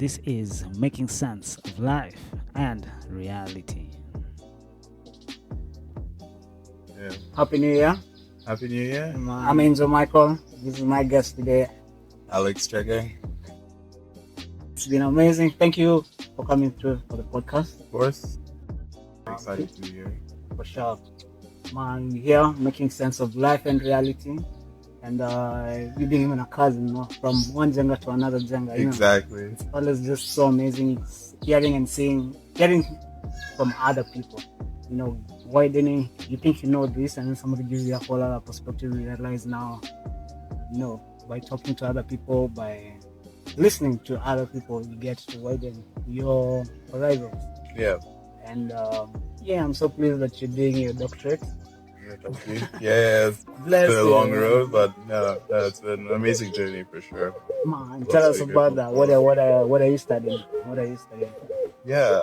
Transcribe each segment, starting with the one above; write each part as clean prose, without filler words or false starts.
This is Making Sense of Life and Reality. Yeah. Happy New Year. Happy New Year. I'm Enzo Michael. This is my guest today. Alex Chege. It's been amazing. Thank you for coming through for the podcast. Of course. Excited to be here. For sure. Man, here making sense of life and reality. And you being even a cousin, from one Jenga to another Jenga. Exactly. It's always just so amazing. It's hearing and seeing, getting from other people. Widening. You think you know this, and then somebody gives you a whole other perspective. You realize now, by talking to other people, by listening to other people, you get to widen your horizons. Yeah. And I'm so pleased that you're doing your doctorate. Thank you. Yeah, it's been a long road, but no, it's been an amazing journey for sure. Man, tell us about that. What are you studying? Yeah,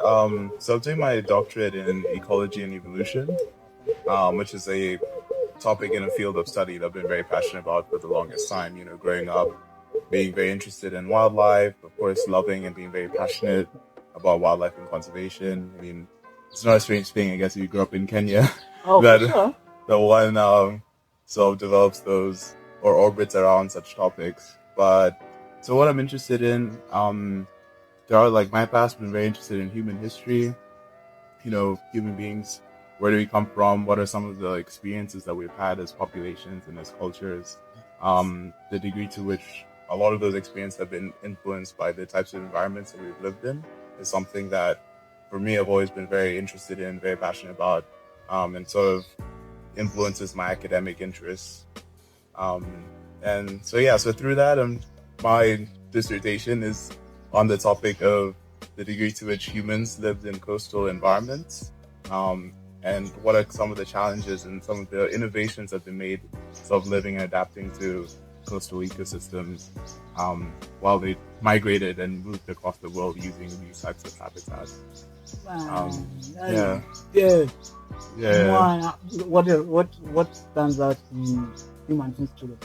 so I'm doing my doctorate in Ecology and Evolution, which is a topic in a field of study that I've been very passionate about for the longest time. Growing up, being very interested in wildlife, of course, loving and being very passionate about wildlife and conservation. I mean, it's not a strange thing, I guess, if you grew up in Kenya. Oh, that, for sure. The one sort of develops those or orbits around such topics. But so what I'm interested in, my past been very interested in human history, human beings. Where do we come from? What are some of the experiences that we've had as populations and as cultures? The degree to which a lot of those experiences have been influenced by the types of environments that we've lived in is something that, for me, I've always been very interested in, very passionate about, and sort of influences my academic interests. So through that, my dissertation is on the topic of the degree to which humans lived in coastal environments, and what are some of the challenges and some of the innovations that have been made of living and adapting to coastal ecosystems while they migrated and moved across the world using these types of habitats. Wow. Yeah. Man, what stands out in human history?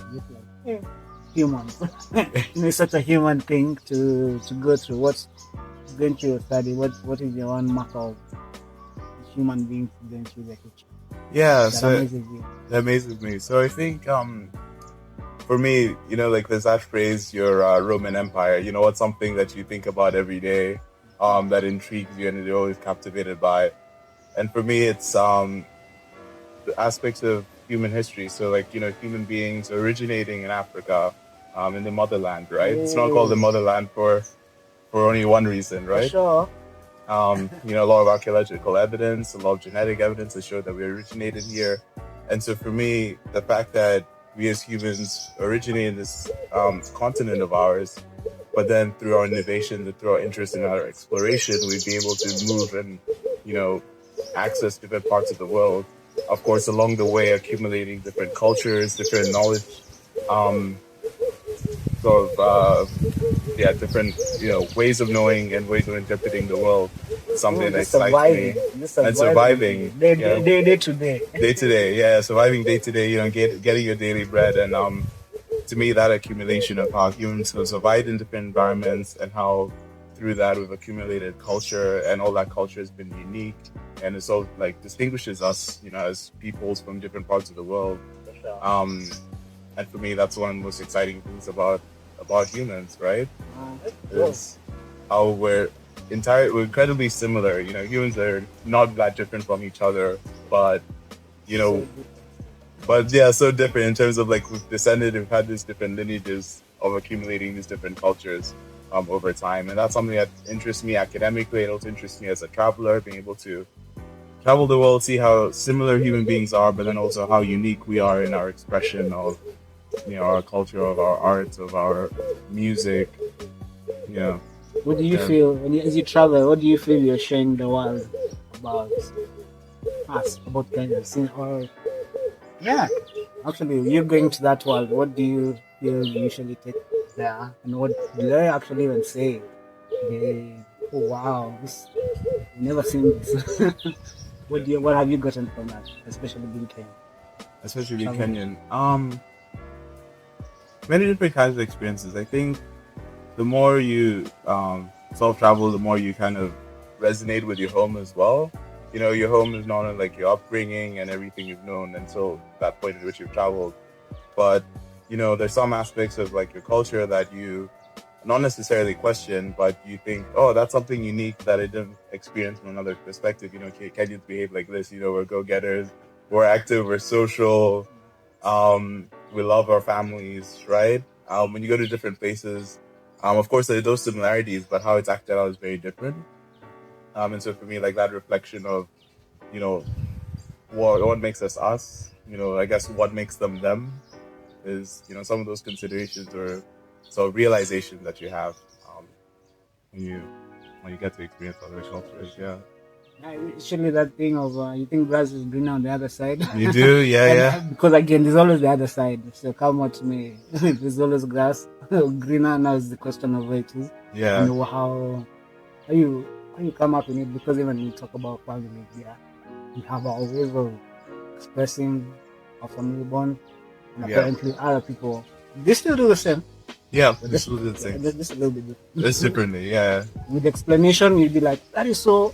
Humans. It's such a human thing to go through. What's going through your study? What is your own mark of human beings going through their history? Yeah, That amazes me. So I think for me, there's that phrase, your Roman Empire, what's something that you think about every day, that intrigues you and you're always captivated by. And for me, it's the aspects of human history. So human beings originating in Africa, in the motherland, right? It's not called the motherland for only one reason, right? For sure. A lot of archaeological evidence, a lot of genetic evidence that show that we originated here. And so for me, the fact that we as humans originate in this continent of ours, but then through our innovation and through our interest in our exploration, we'd be able to move and, access different parts of the world. Of course, along the way, accumulating different cultures, different knowledge, different, ways of knowing and ways of interpreting the world. Something that excites me. And surviving. Day to day. Day to day, yeah. Surviving day to day, getting your daily bread. And to me, that accumulation of how humans have survived in different environments and how through that we've accumulated culture, and all that culture has been unique. And it's all distinguishes us, as peoples from different parts of the world. And for me, that's one of the most exciting things about humans, right? Is how we're incredibly similar. Humans are not that different from each other, but so different in terms of we've had these different lineages of accumulating these different cultures over time. And that's something that interests me academically. It also interests me as a traveler, being able to travel the world, see how similar human beings are, but then also how unique we are in our expression of our culture, of our art, of our music. What do you feel as you travel? What do you feel you're showing the world about us, about Kenya? Actually, you're going to that world. What do you feel you usually take there, and what do they actually even say? Oh wow, I've never seen this. What have you gotten from that, especially being Kenyan? Especially being Kenyan. Many different kinds of experiences. I think the more you self-travel, the more you kind of resonate with your home as well. You know, your home is not only like your upbringing and everything you've known until that point at which you've traveled, but you know, there's some aspects of like your culture that you not necessarily question, but you think, oh, that's something unique that I didn't experience from another perspective. You know, Kenyans behave like this. You know, we're go-getters, we're active, we're social, we love our families, right? When you go to different places, of course, there are those similarities, but how it's acted out is very different. And so for me, like that reflection of, you know, what makes us us, you know, I guess what makes them them is, you know, some of those considerations or so realizations that you have when you get to experience other cultures. Yeah. Actually, that thing of you think grass is greener on the other side. You do, yeah, yeah. Because again, there's always the other side. So come what may, there's always grass greener. Now is the question of where it is. Yeah. And how you come up in it, because even when we talk about family, yeah, we have our ways of expressing our family bond, and apparently other people they still do the same. Yeah, this is the thing. Just a little bit different. It's differently, yeah. With explanation, you'd be like, that is so,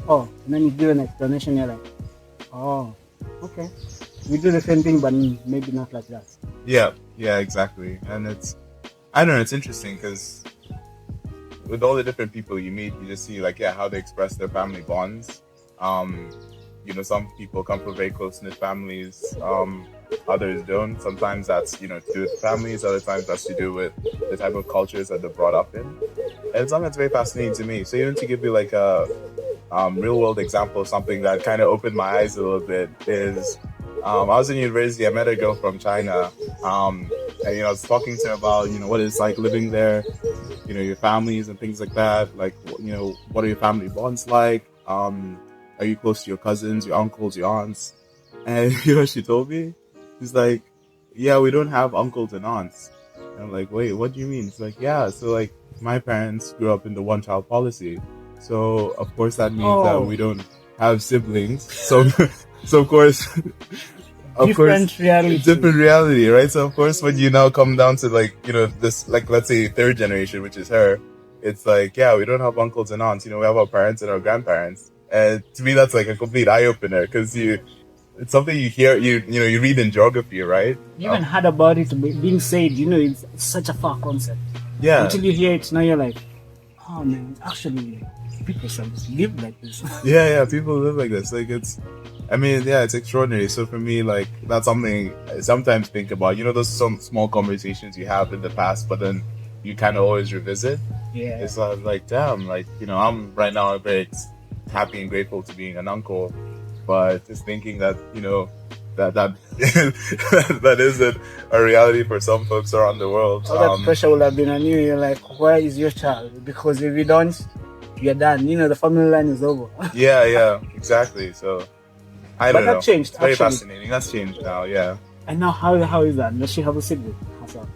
and then you give an explanation, you're like, oh, okay. We do the same thing, but maybe not like that. Yeah, exactly. And I don't know, it's interesting because with all the different people you meet, you just see like, how they express their family bonds. You know, some people come from very close-knit families, others don't. Sometimes that's, you know, to do with families, other times that's to do with the type of cultures that they're brought up in. And something that's very fascinating to me. So even to give you like a real-world example of something that kind of opened my eyes a little bit is, I was in university, I met a girl from China, and, you know, I was talking to her about, you know, what it's like living there, you know, your families and things like that. Like, you know, what are your family bonds like? Are you close to your cousins, your uncles, your aunts? And you know what she told me? She's like, yeah, we don't have uncles and aunts. And I'm like, wait, what do you mean? It's like, yeah, so like my parents grew up in the one-child policy. So of course that means that we don't have siblings. So of course different reality, right? So of course when you now come down to like, you know, this, like, let's say third generation, which is her, it's like, yeah, we don't have uncles and aunts. You know, we have our parents and our grandparents. And to me, that's like a complete eye-opener because it's something you hear, you know, you read in geography, right? You even heard about it being said, you know, it's such a far concept. Yeah. Until you hear it, now you're like, oh man, actually, people sometimes live like this. Yeah, people live like this. Like it's extraordinary. So for me, like, that's something I sometimes think about. You know, those some small conversations you have in the past, but then you kind of always revisit. Yeah. It's like, damn, like, you know, I'm right now very happy and grateful to being an uncle, but just thinking that, you know, that that isn't a reality for some folks around the world. All that pressure will have been on you. You're like, where is your child? Because if you don't, you're done. You know, the family line is over. Yeah, exactly. So I don't know. But that changed. It's very fascinating. That's changed now. Yeah. And now, how is that? Does she have a sibling herself?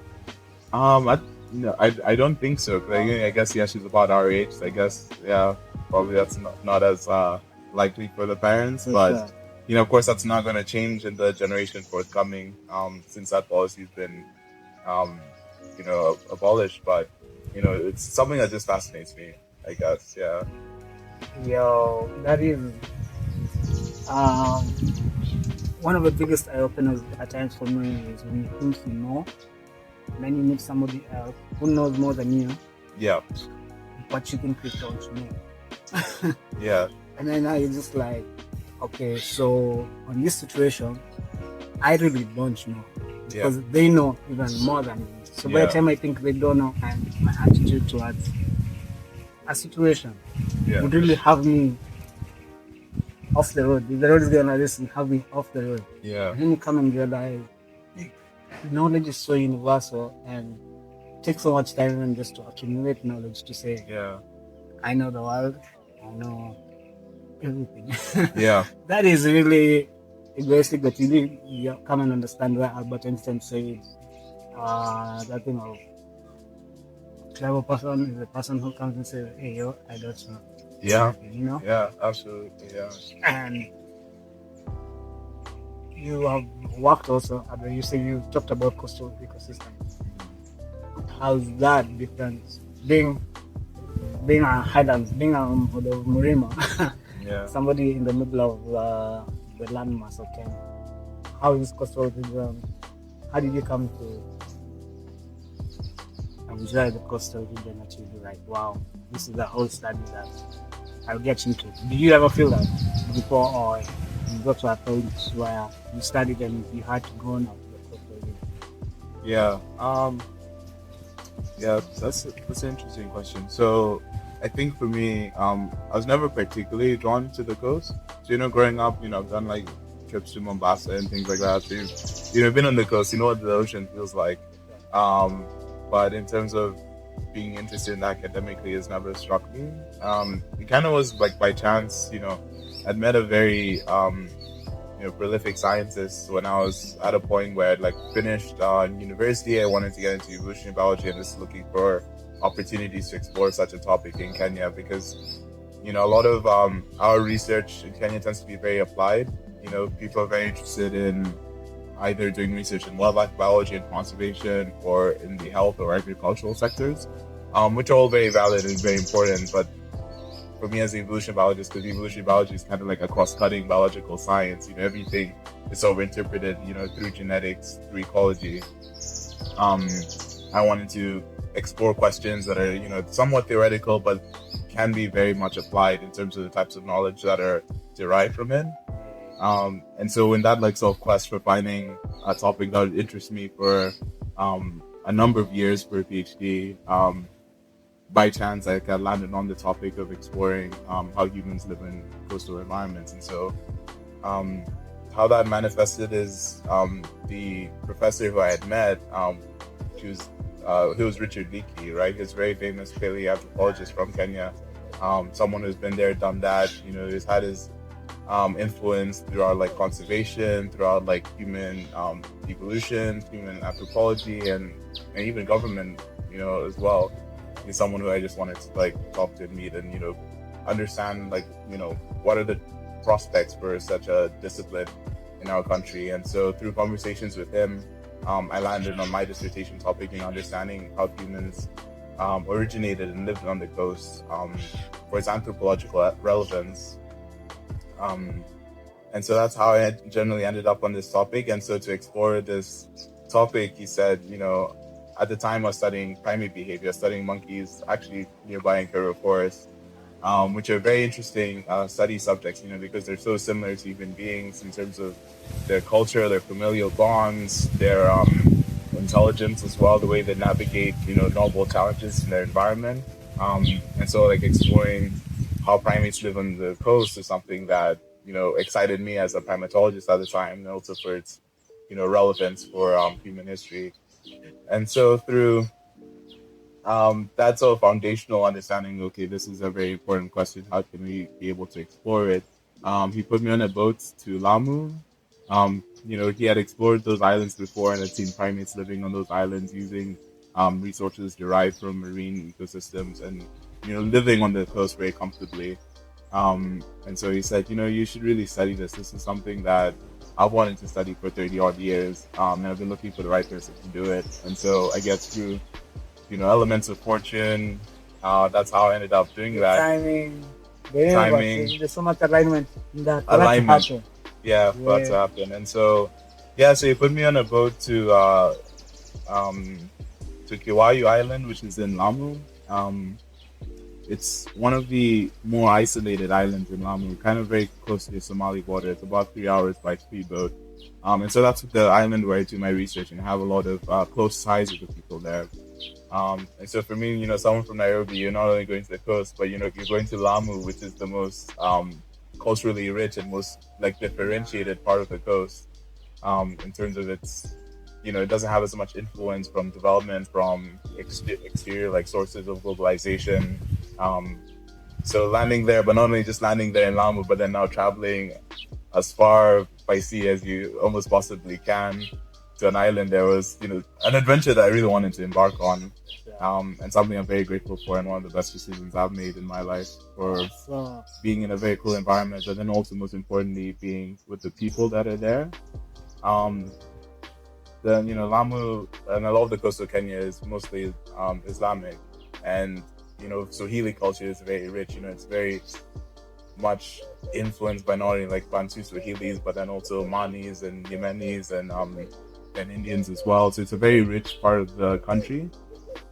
I don't think so. I guess she's about our age. So I guess probably that's not as likely for the parents, but you know, of course, that's not going to change in the generation forthcoming, since that policy's been, you know, abolished. But you know, it's something that just fascinates me, I guess. Yeah. Yo, that is one of the biggest eye openers at times for me is when you think you know, and then you meet somebody else who knows more than you. Yeah. But you think you don't know. Yeah. And then now you're just like, okay, so on this situation, I really don't know. Because they know even more than me. So by the time I think they don't know, and my attitude towards a situation would really have me off the road. If the road is going like this, you have me off the road. Yeah. And then you come and realize knowledge is so universal and it takes so much time even just to accumulate knowledge to say, I know the world, I know everything. Yeah. That is really egoistic, but you come and understand where Albert Einstein said that thing of clever person is a person who comes and says, hey, yo, I don't know. Yeah. You know? Yeah, absolutely. Yeah. And you have worked also, you say you talked about coastal ecosystems. How's that different? Being being a Highlands, being a the Murima, Yeah. somebody in the middle of the landmass of Kenya. How is coastal region? How did you come to enjoy the coastal region that you be like, wow, this is the whole study that I'll get into? Did you ever feel that before, or you got to a point where you studied and you had to go now to the coastal region? Yeah. Yeah, that's an interesting question. So, I think for me, I was never particularly drawn to the coast. So, growing up, I've done like trips to Mombasa and things like that. So, been on the coast, you know what the ocean feels like. But in terms of being interested in academically, has never struck me. It kind of was like by chance, I'd met a very prolific scientist when I was at a point where I'd like finished university. I wanted to get into evolutionary biology and just looking for opportunities to explore such a topic in Kenya because, a lot of our research in Kenya tends to be very applied. People are very interested in either doing research in wildlife biology and conservation or in the health or agricultural sectors, which are all very valid and very important. But for me as an evolution biologist, because evolutionary biology is kind of like a cross-cutting biological science, everything is over-interpreted, through genetics, through ecology. I wanted to explore questions that are, somewhat theoretical, but can be very much applied in terms of the types of knowledge that are derived from it. And so in that sort of quest for finding a topic that would interest me for a number of years for a PhD, by chance I landed on the topic of exploring how humans live in coastal environments. And so how that manifested is the professor who I had met, he was Richard Leakey, right? He's a very famous paleoanthropologist from Kenya, someone who's been there, done that, who's had his influence throughout conservation, throughout human evolution, human anthropology, and even government, as well. He's someone who I just wanted to talk to and meet and understand what are the prospects for such a discipline in our country. And so through conversations with him, I landed on my dissertation topic in understanding how humans originated and lived on the coast for its anthropological relevance. And so that's how I generally ended up on this topic. And so to explore this topic, he said, at the time I was studying primate behavior, studying monkeys actually nearby in Kuru Forest, which are very interesting study subjects, because they're so similar to human beings in terms of their culture, their familial bonds, their intelligence as well, the way they navigate, novel challenges in their environment. And so exploring how primates live on the coast is something that, excited me as a primatologist at the time, and also for its, relevance for human history. And so through that sort of foundational understanding, okay, this is a very important question, how can we be able to explore it? He put me on a boat to Lamu. He had explored those islands before and had seen primates living on those islands using resources derived from marine ecosystems and, living on the coast very comfortably. And so he said, you should really study this. This is something that I've wanted to study for 30 odd years, and I've been looking for the right person to do it. And so I guess through, elements of fortune, that's how I ended up doing that. Timing. There's so much alignment in that. Alignment. Yeah, for that to happen. And so, so he put me on a boat to Kiwayu Island, which is in Lamu. It's one of the more isolated islands in Lamu, kind of very close to the Somali border. It's about 3 hours by speedboat. And so that's the island where I do my research and have a lot of close ties with the people there. And so for me, someone from Nairobi, you're not only going to the coast, but, you're going to Lamu, which is the most culturally rich and most differentiated part of the coast in terms of its, it doesn't have as much influence from development from exterior sources of globalization. So landing there, but not only just landing there in Lamu, but then now traveling as far by sea as you almost possibly can to an island, there was, an adventure that I really wanted to embark on. And something I'm very grateful for, and one of the best decisions I've made in my life for being in a very cool environment, but then also most importantly, being with the people that are there. Then, Lamu and a lot of the coast of Kenya is mostly Islamic. And, Swahili culture is very rich. It's very much influenced by not only like Bantu Swahilis, but then also Manis and Yemenis and Indians as well. So it's a very rich part of the country.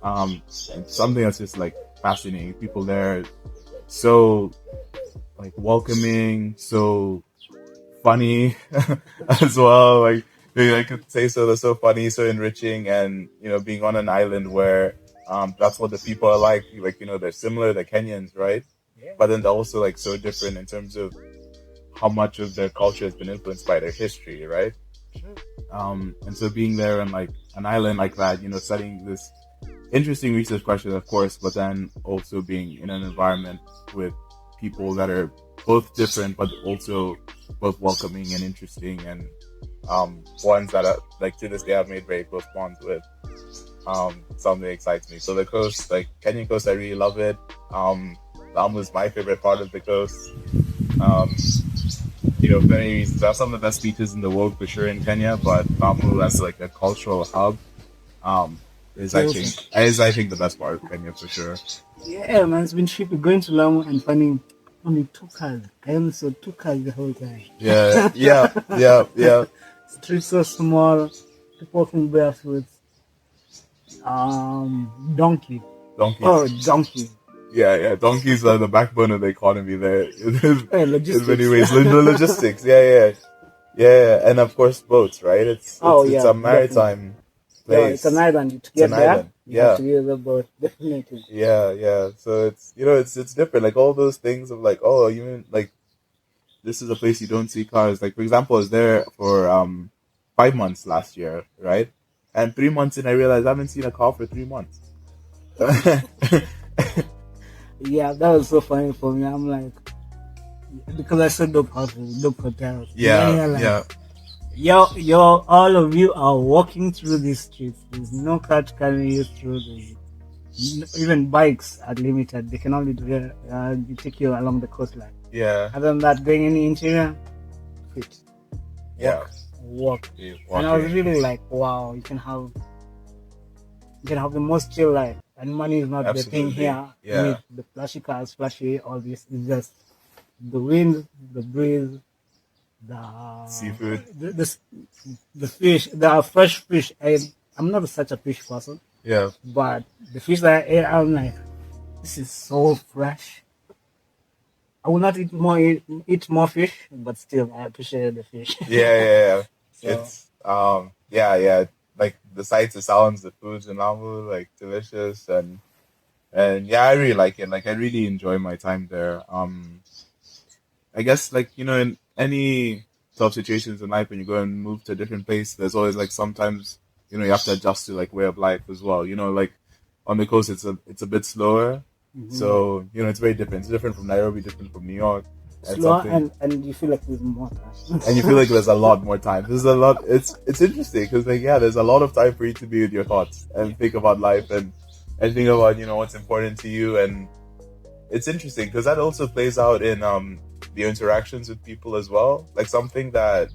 It's something that's just like fascinating. People there so like welcoming, so funny as well. Like I could say so. They're so funny, so enriching, and being on an island where that's what the people are like. Like they're similar. They're Kenyans, right? Yeah. But then they're also like so different in terms of how much of their culture has been influenced by their history, right? And so being there on like an island like that, studying this interesting research question, of course, but then also being in an environment with people that are both different, but also both welcoming and interesting, and ones that are like to this day I've made very close bonds with. Something excites me. So the coast, like Kenyan coast, I really love it. Lamu is my favorite part of the coast. There are some of the best beaches in the world for sure in Kenya, but Lamu as like a cultural hub, is I think the best part of Kenya for sure. Yeah, man, it's been trippy going to Lamu and finding only 2 cars. I only saw 2 cars the whole time. Yeah. Streets so small, people walking barefoot. Donkey. Donkeys. Oh, donkey. Yeah. Donkeys are the backbone of the economy there. Logistics. In many ways, logistics. Yeah. And of course, boats, right? It's a maritime place. Yeah, it's an island. To get there, you have to use a boat, definitely. Yeah. So it's different. Like all those things of like, oh, you mean like this is a place you don't see cars. Like for example, I was there for 5 months last year, right? And 3 months in, I realized I haven't seen a car for 3 months. Yeah, that was so funny for me. I'm like, because I saw dope houses, dope hotels. Yeah. All of you are walking through these streets. There's no car to carry you through. Even bikes are limited. They can only take you along the coastline. Yeah. Other than that, going in the interior, fit. Yeah. Walk. And I was really like, wow, you can have the most chill life. And money is not the thing here. Yeah. With the flashy cars, all this. It's just the wind, the breeze, the seafood, the fish, the fresh fish. I'm not such a fish person. Yeah. But the fish that I ate, I'm like, this is so fresh. I will not eat more fish, but still I appreciate the fish. Yeah. So, it's yeah. Like the sights, the sounds, the foods in Lamu, like delicious, and yeah, I really like it. Like I really enjoy my time there. I guess like in any tough situations in life when you go and move to a different place, there's always like sometimes you have to adjust to like way of life as well. Like on the coast it's a bit slower, so it's very different. It's different from Nairobi, different from New York. Slower and you feel like there's more time. And you feel like there's a lot more time. There's a lot. It's interesting because like there's a lot of time for you to be with your thoughts and think about life and think about what's important to you. And it's interesting because that also plays out in the interactions with people as well. Like something that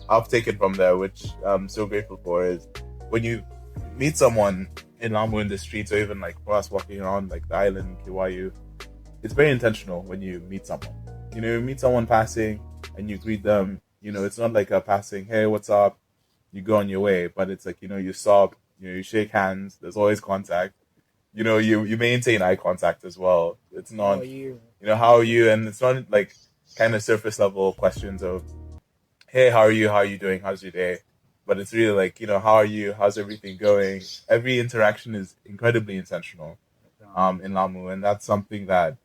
I've taken from there, which I'm so grateful for, is when you meet someone in Lamu in the streets, or even like for us walking around like the island in Kiwayu, it's very intentional when you meet someone. You meet someone passing and you greet them. It's not like a passing, hey, what's up? You go on your way, but it's like, you stop, you shake hands. There's always contact. You maintain eye contact as well. It's not, how are you? And it's not like kind of surface level questions of, hey, how are you? How are you doing? How's your day? But it's really like, how are you? How's everything going? Every interaction is incredibly intentional in Lamu. And that's something that,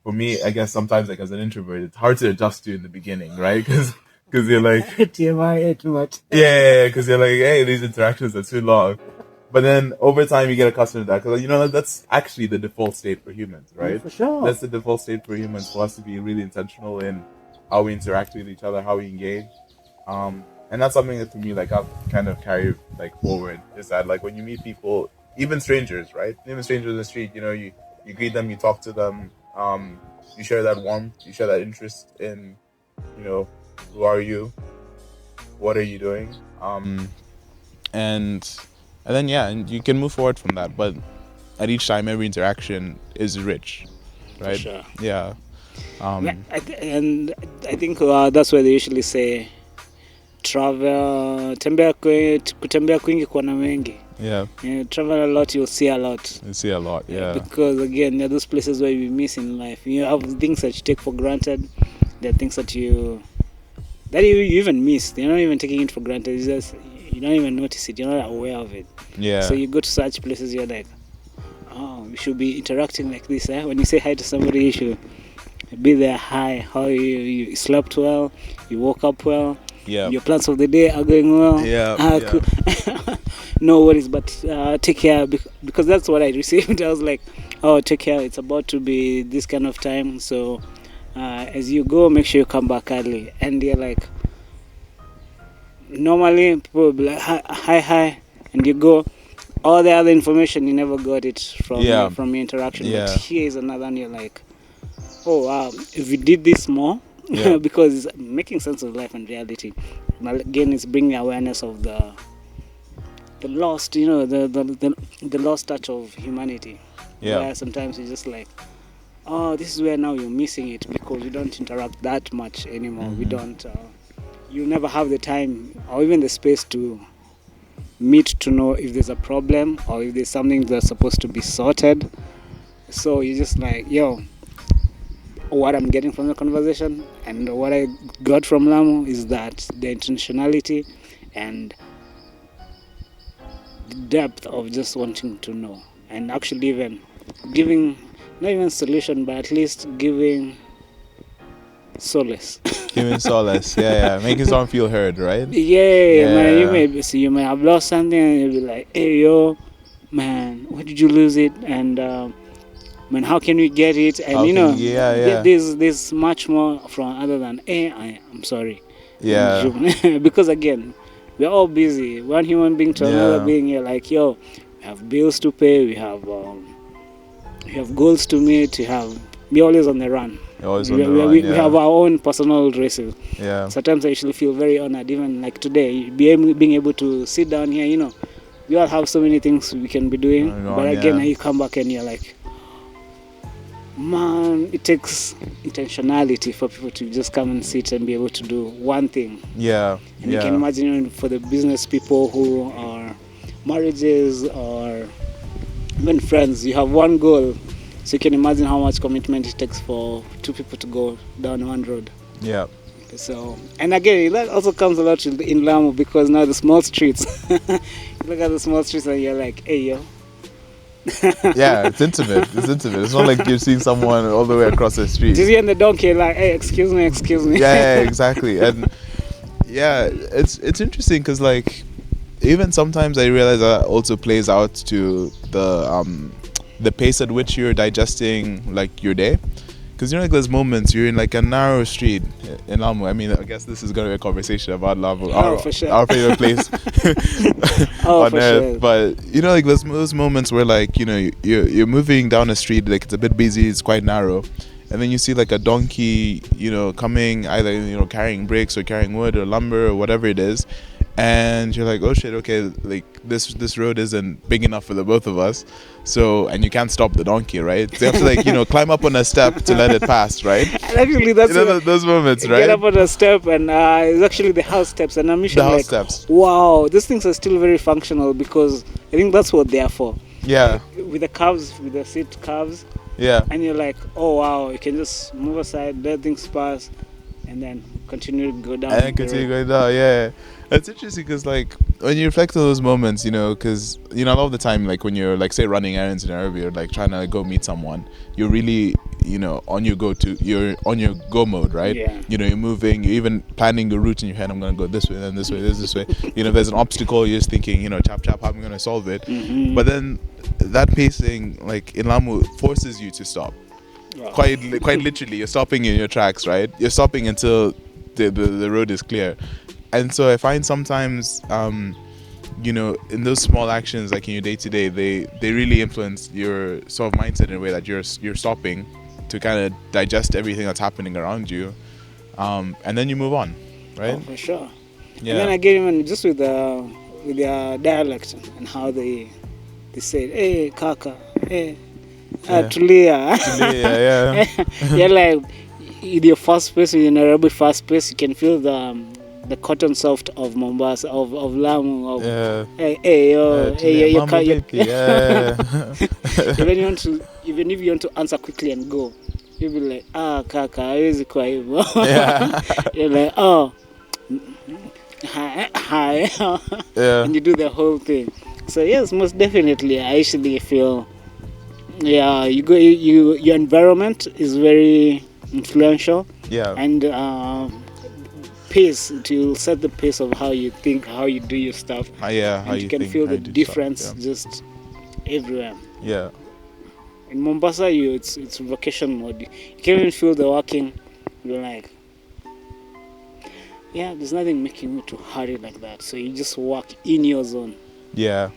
for me, I guess sometimes like as an introvert, it's hard to adjust to in the beginning, right? Because you're like TMI too much. Yeah, because you're like, hey, these interactions are too long. But then over time you get accustomed to that because that's actually the default state for humans, right? Yeah, for sure. That's the default state for humans, for us to be really intentional in how we interact with each other, how we engage. And that's something that to me like I've kind of carried like forward, is that like when you meet people, even strangers, right? Even strangers in the street, you greet them, you talk to them. You share that warmth, you share that interest in, who are you? What are you doing? And then and you can move forward from that. But at each time, every interaction is rich, right? For sure. Yeah. And I think that's why they usually say kutembea kwingi kuona mengi. Yeah. Travel a lot, you'll see a lot. You see a lot, yeah. Because again, there are those places where you miss in life. You have things that you take for granted. There are things that you even miss. You're not even taking it for granted. It's just, you don't even notice it. You're not aware of it. Yeah. So you go to such places, you're like, oh, we should be interacting like this. When you say hi to somebody, you should be there. Hi, how are you? You slept well? You woke up well? Yeah. Your plans of the day are going well? Yeah. Cool. No worries, but take care, because that's what I received. I was like, oh, take care. It's about to be this kind of time. So as you go, make sure you come back early. And you're like, normally people will be like, hi, and you go. All the other information, you never got it from your interaction. Yeah. But here is another, and you're like, oh wow, if we did this more, Yeah. because it's making sense of life and reality. Again, it's bringing awareness of the lost, the lost touch of humanity. Yeah. Where sometimes you're just like, oh, this is where now you're missing it because we don't interact that much anymore. We don't. You never have the time or even the space to meet to know if there's a problem or if there's something that's supposed to be sorted. So you're just like, yo, what I'm getting from the conversation and what I got from Lamu is that the intentionality and the depth of just wanting to know and actually even giving, not even solution, but at least giving solace. Giving solace, yeah. Making someone feel heard, right? Yeah. Man, you may have lost something and you'll be like, hey, yo, man, where did you lose it? And man, how can we get it? And there's much more from other than, hey, I'm sorry. Yeah. Because again, we're all busy. One human being to another being, you're like, yo, we have bills to pay, we have goals to meet, we're always on the run. We have our own personal races. Yeah. Sometimes I actually feel very honored, even like today, being able to sit down here, we all have so many things we can be doing. But again, you come back and you're like, man, it takes intentionality for people to just come and sit and be able to do one thing. Yeah. And you can imagine for the business people who are marriages or even friends, you have one goal. So you can imagine how much commitment it takes for two people to go down one road. Yeah. So, and again, that also comes a lot in Lamu because now the small streets, you look at the small streets and you're like, hey, yo. Yeah, it's intimate. It's not like you're seeing someone all the way across the street. Just hearing the donkey like, hey, excuse me. Yeah, exactly. And yeah, it's interesting because like even sometimes I realize that also plays out to the pace at which you're digesting like your day. Because like there's moments you're in like a narrow street in Lamu. I mean, I guess this is going to be a conversation about Lamu, for sure. our favorite place on earth. Sure. But like there's those moments where like you're moving down a street, like it's a bit busy, it's quite narrow, and then you see like a donkey coming either carrying bricks or carrying wood or lumber or whatever it is. And you're like, oh shit, okay, like this road isn't big enough for the both of us, so, and you can't stop the donkey, right? So you have to like climb up on a step to let it pass, right? And actually that's those moments, right? Get up on a step and it's actually the house steps, and I'm usually like, steps. Wow, these things are still very functional because I think that's what they are for. Yeah. With the curves, with the seat curves. Yeah. And you're like, oh wow, you can just move aside, let things pass, and then continue to go down. Yeah. It's interesting because like when you reflect on those moments, because a lot of the time, like when you're like say running errands in Nairobi or like trying to go meet someone, you're really you're on your go mode, right? Yeah. You're moving, you're even planning a route in your head. I'm gonna go this way, then this way, this way. If there's an obstacle, you're just thinking, chap, how am I gonna solve it? Mm-hmm. But then that pacing, like in Lamu, forces you to stop. Wow. Quite literally, you're stopping in your tracks, right? You're stopping until the road is clear. And so I find sometimes, in those small actions, like in your day to day, they really influence your sort of mindset in a way that you're stopping to kind of digest everything that's happening around you, and then you move on, right? Oh, for sure. Yeah. And then again, even just with their dialect and how they say, hey, kaka, Yeah. Yeah. Tulia. Yeah. Yeah, like in your fast pace, in Nairobi fast pace, you can feel the cotton soft of Mombasa, of Lamu, of Yeah. hey yo, hey Tulia, yo, mambo vipi? Yeah. even if you want to answer quickly and go, you'll be like, kaka, hawezi kwa hivyo. Yeah. You're like, oh, hi, Yeah. and you do the whole thing. So yes, most definitely, I actually feel, yeah, your environment is very influential, Yeah. and pace, it will set the pace of how you think, how you do your stuff, Yeah, how and you you can think, feel how the you do stuff, difference just everywhere. Yeah. In Mombasa, it's vacation mode. You can't even feel the walking. You're like, yeah, there's nothing making me to hurry like that. So you just walk in your zone. Yeah.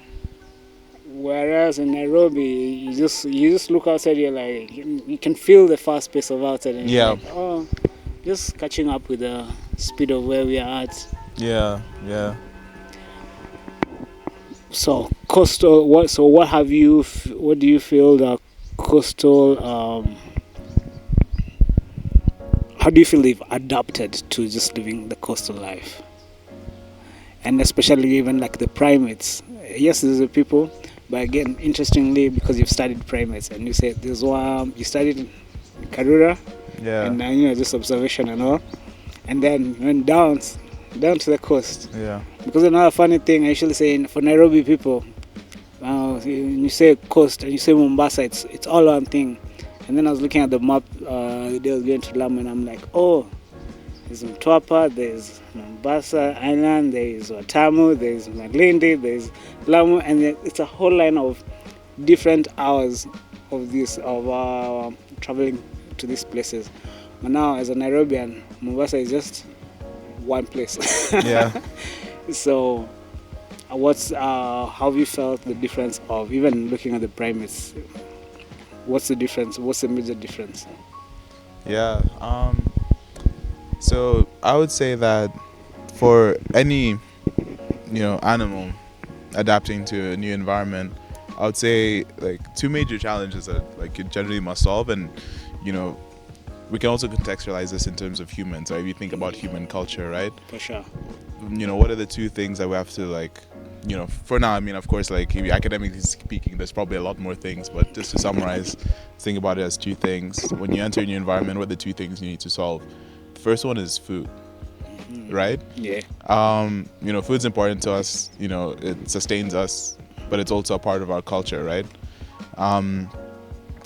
Whereas in Nairobi, you just look outside. You're like, you can feel the fast pace of outside, and Yeah. you're like, oh, just catching up with the speed of where we are at. Yeah. Yeah. So coastal. What? So what have you? What do you feel the coastal? How do you feel they've adapted to just living the coastal life? And especially even like the primates. Yes, there's the people, but again, interestingly, because you've studied primates and you said there's one you studied Karura, Yeah. and just observation and all, and then you went down to the coast. Yeah. Because another funny thing, I actually say for Nairobi people, when you say coast and you say Mombasa, it's all one thing. And then I was looking at the map, they was going to Lamu, and I'm like, oh, there's Mtwapa, there's Mombasa Island, there's Watamu, there's Malindi, there's Lamu, and it's a whole line of different hours of traveling to these places. But now, as a Nairobian, Mombasa is just one place. Yeah. So, how have you felt the difference of even looking at the primates? What's the difference? What's the major difference? Yeah. So I would say that for any, animal adapting to a new environment, I would say like two major challenges that like it generally must solve, and we can also contextualize this in terms of humans. Right? If you think about human culture, right? For sure. What are the two things that we have to like, for now, I mean, of course, like academically speaking, there's probably a lot more things, but just to summarize, think about it as two things. When you enter a new environment, what are the two things you need to solve? The first one is food, right? Yeah. Food's important to us, it sustains us, but it's also a part of our culture, right?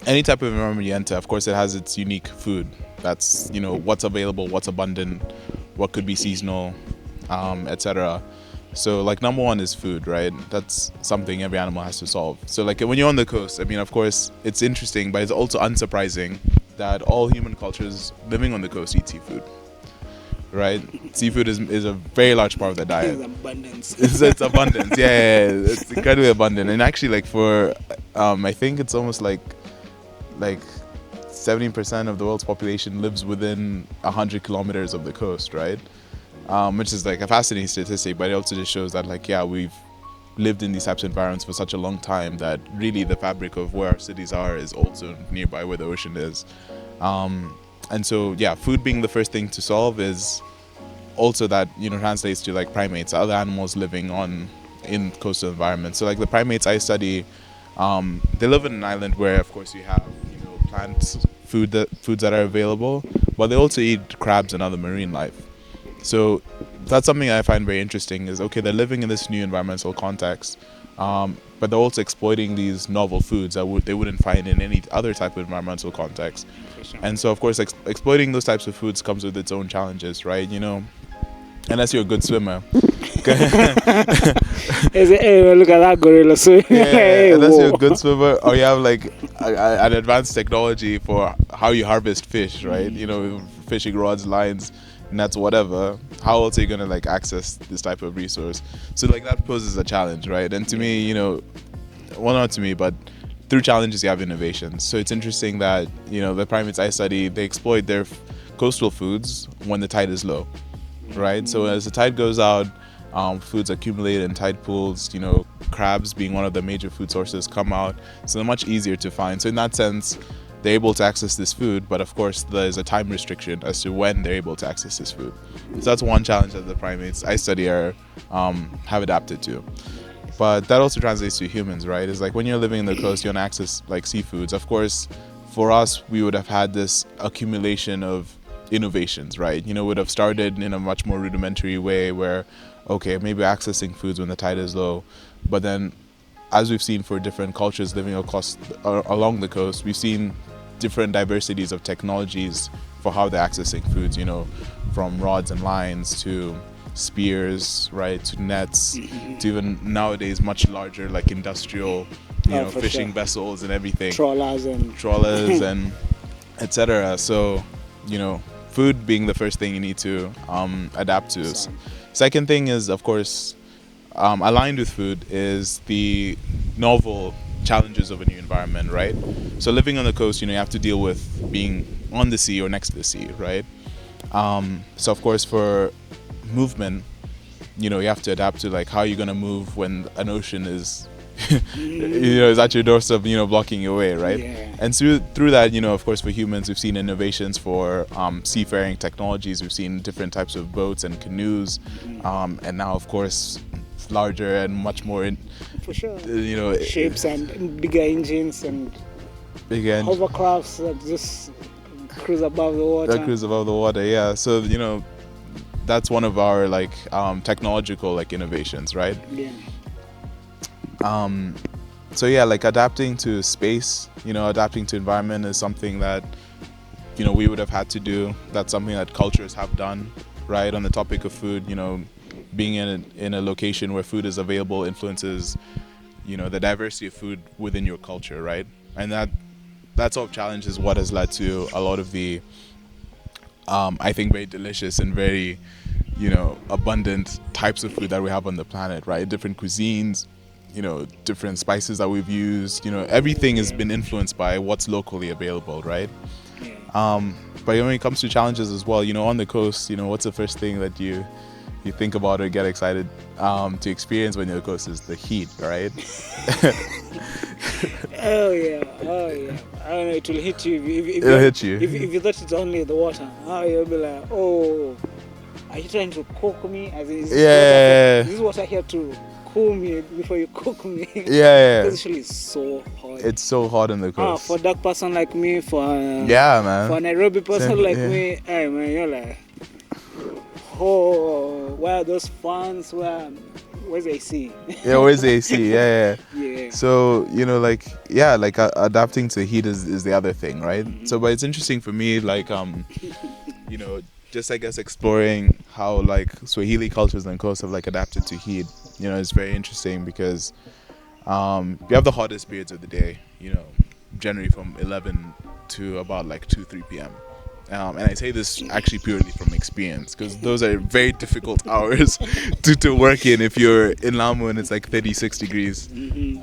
Any type of environment you enter, of course, it has its unique food. That's, what's available, what's abundant, what could be seasonal, etc. So like number one is food, right? That's something every animal has to solve. So like when you're on the coast, I mean, of course, it's interesting, but it's also unsurprising that all human cultures living on the coast eat seafood, right? Seafood is a very large part of their diet. It's abundance. It's abundance, yeah, it's incredibly abundant. And actually, like for, I think it's almost like 70% of the world's population lives within 100 kilometers of the coast, right? Which is like a fascinating statistic, but it also just shows that like, yeah, we've lived in these types of environments for such a long time that really the fabric of where our cities are is also nearby where the ocean is. And so, yeah, food being the first thing to solve is also that, translates to like primates, other animals living in coastal environments. So like the primates I study, they live in an island where, of course, you have, plants, foods that are available, but they also eat crabs and other marine life. So that's something I find very interesting is, okay, they're living in this new environmental context, but they're also exploiting these novel foods that they wouldn't find in any other type of environmental context. Sure. And so, of course, exploiting those types of foods comes with its own challenges, right? Unless you're a good swimmer. Hey, look at that gorilla swimming. Yeah, unless you're a good swimmer or you have like an advanced technology for how you harvest fish, right? Fishing rods, lines, nets, whatever. How else are you gonna like access this type of resource? So like that poses a challenge, right? And to me, well, not to me, but through challenges you have innovations. So it's interesting that the primates I study, they exploit their coastal foods when the tide is low, right? So as the tide goes out, foods accumulate in tide pools. crabs being one of the major food sources come out, so they're much easier to find. So in that sense, they're able to access this food, but of course there's a time restriction as to when they're able to access this food. So that's one challenge that the primates I study are have adapted to. But that also translates to humans, right? It's like when you're living in the coast, you want to access like seafoods. Of course, for us, we would have had this accumulation of innovations, right? Would have started in a much more rudimentary way where, okay, maybe accessing foods when the tide is low, but then as we've seen for different cultures living along the coast, we've seen different diversities of technologies for how they're accessing foods, from rods and lines to spears, right, to nets, to even nowadays much larger like industrial, fishing vessels and everything, trawlers and etc. So, food being the first thing you need to adapt to. Second thing is, of course, aligned with food is the novel challenges of a new environment, right? So living on the coast, you have to deal with being on the sea or next to the sea, right? So of course for movement, you have to adapt to like how you're gonna move when an ocean is is at your doorstep, blocking your way, right? Yeah. And through that, of course, for humans, we've seen innovations for seafaring technologies. We've seen different types of boats and canoes, and now, of course, larger and much more, for sure, ships and bigger engines and hovercrafts that just cruise above the water. Yeah. So that's one of our like technological like innovations, right? Yeah. So yeah, like adapting to space, adapting to environment is something that, we would have had to do. That's something that cultures have done, right? On the topic of food, being in a location where food is available influences, the diversity of food within your culture, right? And that sort of challenge is what has led to a lot of the, I think, very delicious and very, abundant types of food that we have on the planet, right? Different cuisines, different spices that we've used, everything has been influenced by what's locally available, right? But when it comes to challenges as well, on the coast, what's the first thing that you think about or get excited to experience when you're on the coast is the heat, right? Oh yeah. I don't know, it will hit you. It'll hit you. If you thought it's only the water, you'll be like, oh, are you trying to cook me? As in, Yeah. This water here to cool me before you cook me. Yeah. Because actually it's so hot. It's so hot on the coast. For a dark person like me, for man. For a Nairobi person like me, hey man, you're like, oh, where are those fans? Where's the AC? Yeah, where's the AC? Yeah. Yeah. So, adapting to heat is the other thing, right? Mm-hmm. So, but it's interesting for me, like, just I guess exploring how like Swahili cultures and coast have like adapted to heat. It's very interesting because you have the hottest periods of the day, generally from 11 to about like 2-3 p.m. And I say this actually purely from experience because those are very difficult hours to work in if you're in Lamu and it's like 36 degrees heat.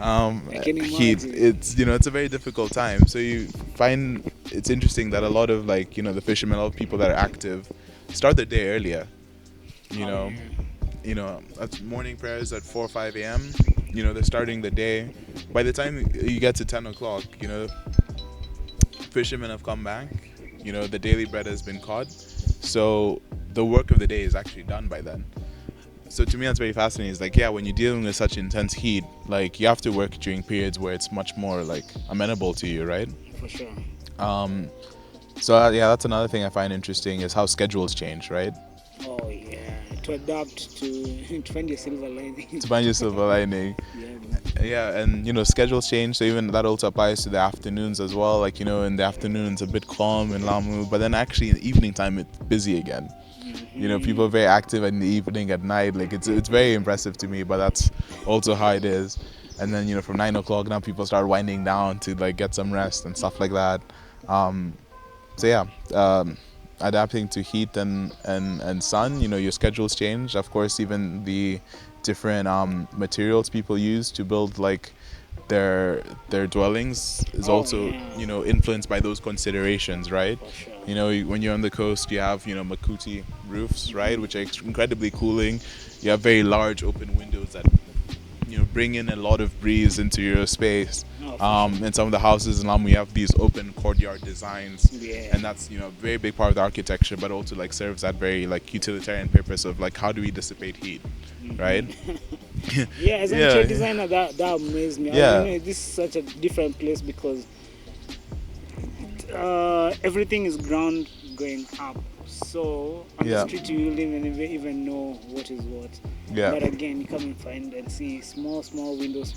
It's a very difficult time. So you find it's interesting that a lot of like, the fishermen, a lot of people that are active start their day earlier. At morning prayers at 4 or 5 a.m. They're starting the day. By the time you get to 10 o'clock, fishermen have come back. The daily bread has been caught. So the work of the day is actually done by then. So to me, that's very fascinating. It's like, when you're dealing with such intense heat, like you have to work during periods where it's much more like amenable to you, right? For sure. So that's another thing I find interesting is how schedules change, right? Oh yeah, to adapt to find your silver lining. To find your silver lining. Yeah, and schedules change, so even that also applies to the afternoons as well. Like, in the afternoon it's a bit calm in Lamu, but then actually in the evening time it's busy again. People are very active in the evening, at night. Like it's very impressive to me, but that's also how it is. And then from 9 o'clock now people start winding down to like get some rest and stuff like that. Adapting to heat and sun, your schedules change. Of course, even the different materials people use to build like their dwellings is also influenced by those considerations, right? Sure. When you're on the coast, you have makuti roofs, right, which are incredibly cooling. You have very large open windows that bring in a lot of breeze into your space. No, for sure. In some of the houses in Lamu, you have these open courtyard designs, Yeah. and that's a very big part of the architecture, but also like serves that very like utilitarian purpose of like how do we dissipate heat, right? Yeah, as an Yeah, interior yeah. designer, that amazed me. Yeah. This is such a different place because everything is ground going up. So on Yeah. the street you will even know what is what. Yeah. But again, you come and find and see small windows,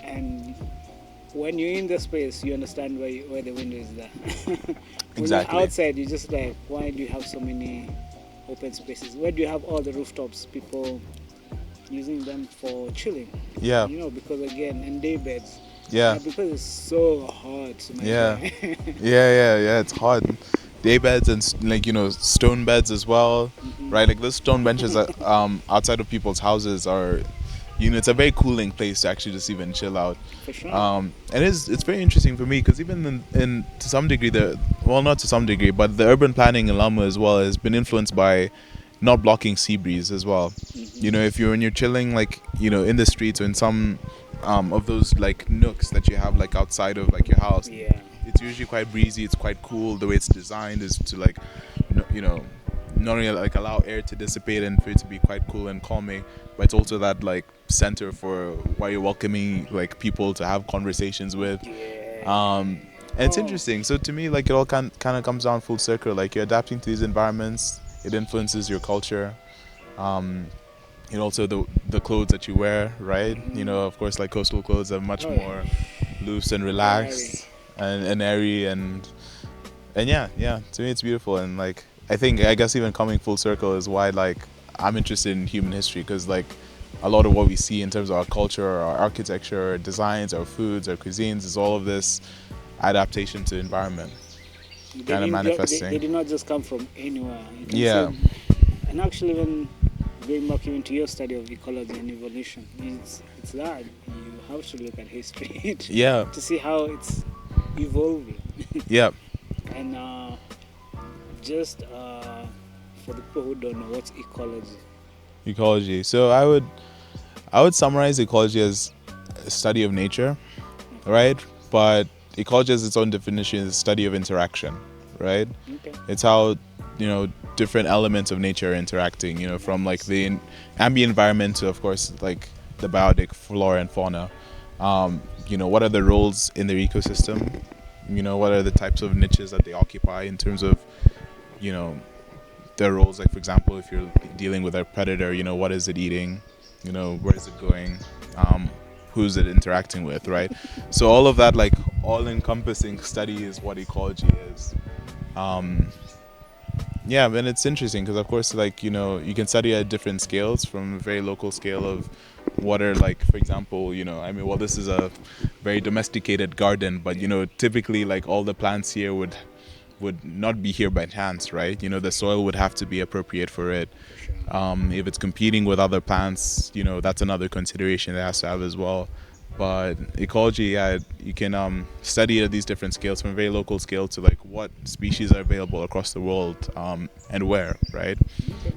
and when you're in the space, you understand why the window is there. When Exactly. you're outside, you're just like, why do you have so many open spaces? Where do you have all the rooftops? People using them for chilling. Yeah. Because again, and day beds. Yeah. Because it's so hot. My Yeah. guy. Yeah, it's hot. Day beds and stone beds as well, right? Like those stone benches that outside of people's houses are, it's a very cooling place to actually just even chill out. For sure. And it's very interesting for me because even in to some degree not to some degree, but the urban planning in Lamu as well has been influenced by not blocking sea breeze as well. If when you're chilling in the streets or in some of those like nooks that you have like outside of like your house, Yeah. it's usually quite breezy, it's quite cool. The way it's designed is to not only like allow air to dissipate and for it to be quite cool and calming, but it's also that like center for why you're welcoming like people to have conversations with. Yeah. And it's interesting. So to me, like it all kind of comes down full circle. Like you're adapting to these environments, it influences your culture. Also the clothes that you wear, right? Of course, like coastal clothes are much more loose and relaxed and airy and yeah. To me, it's beautiful, and like I guess even coming full circle is why like I'm interested in human history, because like a lot of what we see in terms of our culture, our architecture, our designs, our foods, our cuisines is all of this adaptation to environment, kind of manifesting. They did not just come from anywhere. You can Yeah. say, and actually, when going back even to your study of ecology and evolution, it's that you have to look at history Yeah. to see how it's evolving. Yeah. And just for the people who don't know, what's ecology? Ecology. So I would summarize ecology as a study of nature, right? But ecology has its own definition, is a study of interaction, right? Okay. It's how different elements of nature are interacting, from like the ambient environment to, of course, like the biotic flora and fauna. What are the roles in their ecosystem? What are the types of niches that they occupy in terms of their roles? Like, for example, if you're dealing with a predator, what is it eating? Where is it going? Who's it interacting with, right? So all of that, like, all-encompassing study is what ecology is. Yeah, and it's interesting because, of course, like, you can study at different scales, from a very local scale of what are, like, for example, this is a very domesticated garden, but, typically, like, all the plants here would not be here by chance, right? The soil would have to be appropriate for it. If it's competing with other plants, that's another consideration it has to have as well. But ecology, yeah, you can study at these different scales, from a very local scale to like what species are available across the world, and where, right?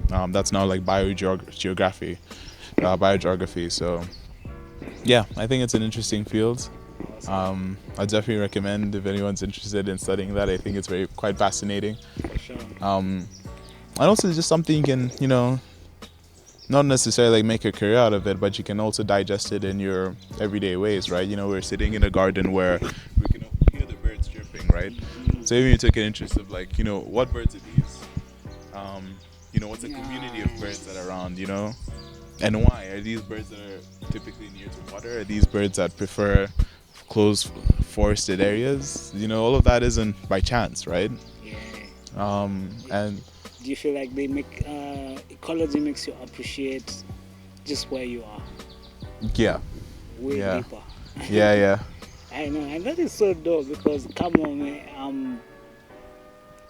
That's now like biogeography. So yeah, I think it's an interesting field. I definitely recommend if anyone's interested in studying that. I think it's quite fascinating. For sure. And also it's just something you can, not necessarily like make a career out of it, but you can also digest it in your everyday ways, right? We're sitting in a garden where we can hear the birds chirping, right? So if you took an interest of like, what birds are these? What's the community of birds that are around, and why? Are these birds that are typically near to water? Are these birds that prefer close forested areas? All of that isn't by chance, right? Yeah. And Do you feel like they make ecology makes you appreciate just where you are? yeah, Way deeper. yeah. I know, and that is so dope because come on, man,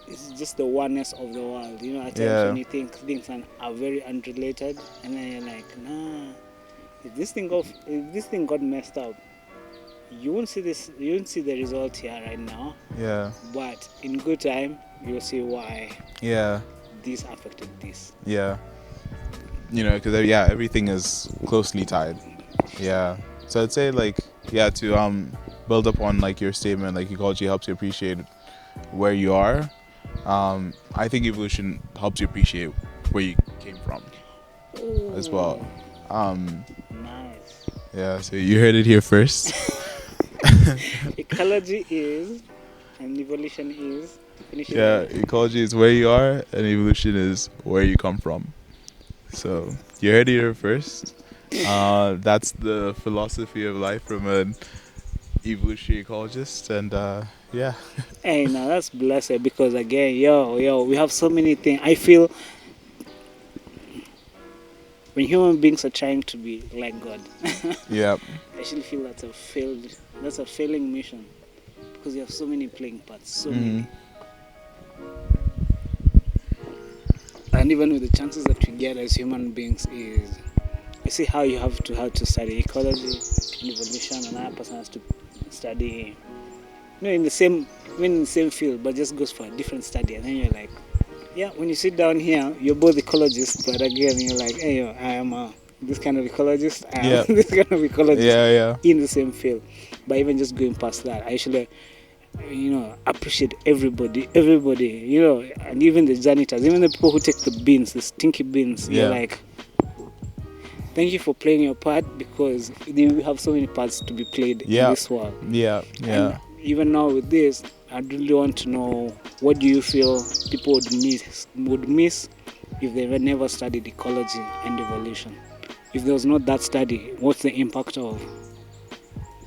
it's just the oneness of the world. At times when you think things are very unrelated, and then you're like, nah, if this thing got messed up, you won't see the result here right now. Yeah. But in good time, you'll see why. Yeah. This affected this. Yeah. because everything is closely tied. Yeah. So I'd say like to build up on like your statement, like ecology helps you appreciate where you are. I think evolution helps you appreciate where you came from as well. Nice. Yeah. So you heard it here first. Ecology is, and evolution is. Definition Yeah. is. Ecology is where you are, and evolution is where you come from. So you heard it here first. That's the philosophy of life from an evolution ecologist, and yeah. Hey, now that's blessed because again, we have so many things. I feel when human beings are trying to be like God, Yeah. I actually feel that's a failing mission because you have so many playing parts, so many. And even with the chances that we get as human beings is, you see how you have to study ecology and evolution, another person has to study, in the same field, but just goes for a different study, and then you're like, yeah, when you sit down here, you're both ecologists, but again, you're like, hey, I am this kind of ecologist, I am this kind of ecologist in the same field. But even just going past that, I actually, appreciate everybody, and even the janitors, even the people who take the bins, the stinky bins, you're like, thank you for playing your part because we have so many parts to be played in this world. Yeah. And even now with this, I really want to know, what do you feel people would miss if they never studied ecology and evolution? If there was not that study, what's the impact of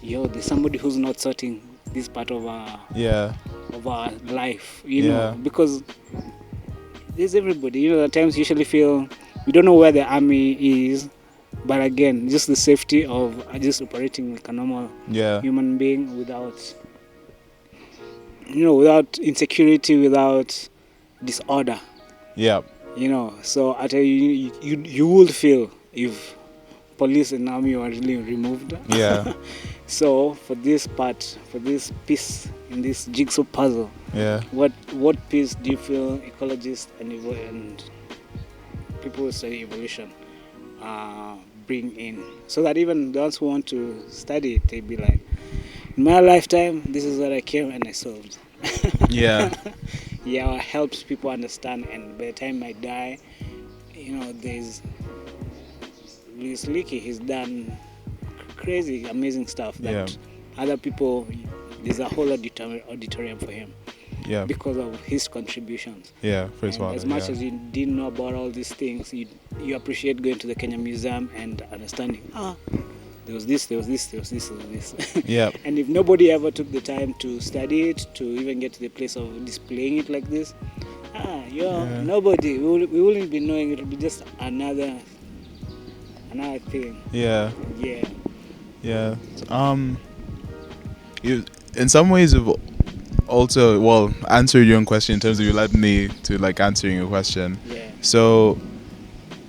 there's somebody who's not sorting this part of our life, because there's everybody. At times you usually feel we don't know where the army is, but again, just the safety of just operating like a normal human being without insecurity, without disorder. Yeah. So I tell you, you would feel if police and army were really removed. Yeah. So for this piece in this jigsaw puzzle, what piece do you feel ecologists and people who study evolution bring in, so that even those who want to study it, they be like, in my lifetime, this is what I came and I solved. It helps people understand, and by the time I die, there's Luis Leakey, he's done crazy, amazing stuff that other people, there's a whole auditorium for him. Because of his contributions. As much as you didn't know about all these things, you appreciate going to the Kenya Museum and understanding, there was this. And if nobody ever took the time to study it, to even get to the place of displaying it like this, nobody, we wouldn't be knowing. It would be just another thing. In some ways, you've also answered your own question in terms of you led me to like answering your question. So